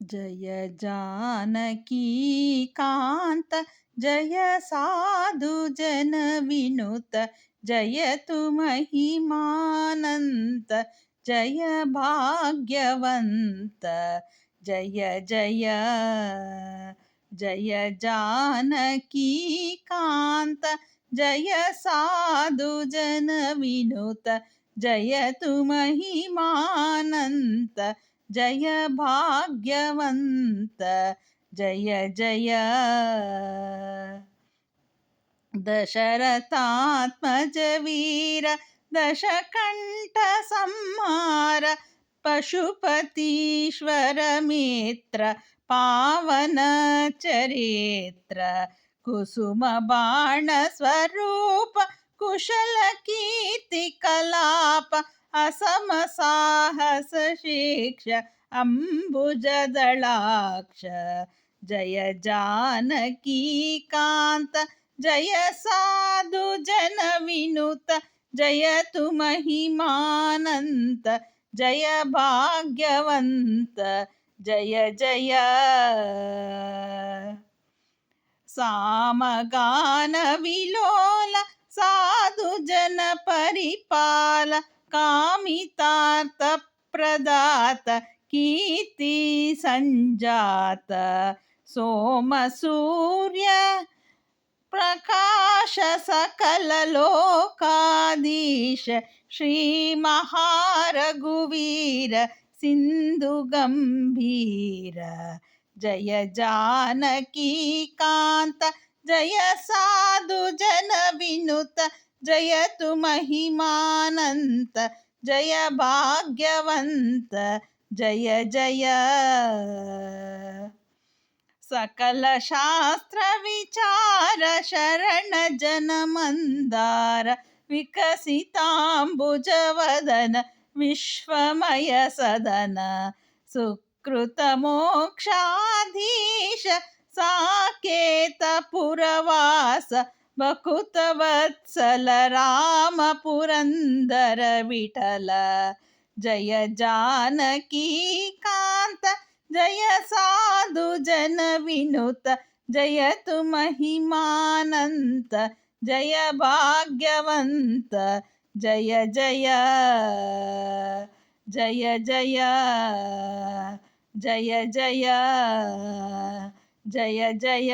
जय जानकी कांत जय साधु जन विनुत जयतु महिमानंत जय भाग्यवंत जय जय जय जानकी कांत जय साधु जन विनुत जयतु महिमानंत जय भाग्यवंत जय जय दशरथात्मज वीर दशकंठ संहार पशुपतीश्वर मित्र पावन चरित्र कुसुम बाण स्वरूप कुशल कीर्ति कलाप असम साहस शिक्ष अंबुजदलाक्ष जय जानकी कांत जय साधु जन विनुत जयतु महिमानंत जय भाग्यवंत जय जय सामगान विलोल साधु जन परिपाल कामितार्थ प्रदात कीर्ति संजात सोम सूर्य प्रकाश सकल लोकाधीश श्री महारघुवीर सिंधु गंभीर जय जानकी कांत जय साधु जन विनुत जयतु महिमानंत जय भाग्यवंत जय जय सकल शास्त्र विचार शरण जन मंदार विकसितांबुजवदन विश्वमय सदन सुकृत मोक्षाधीश साकेत पुरवास बकुत वत्सल राम पुरंदर विठल जय जानकी कांत जय साधु जन विनुत जयतु महिमानंत जय भाग्यवंत जय जय जय जय जय जय जय जय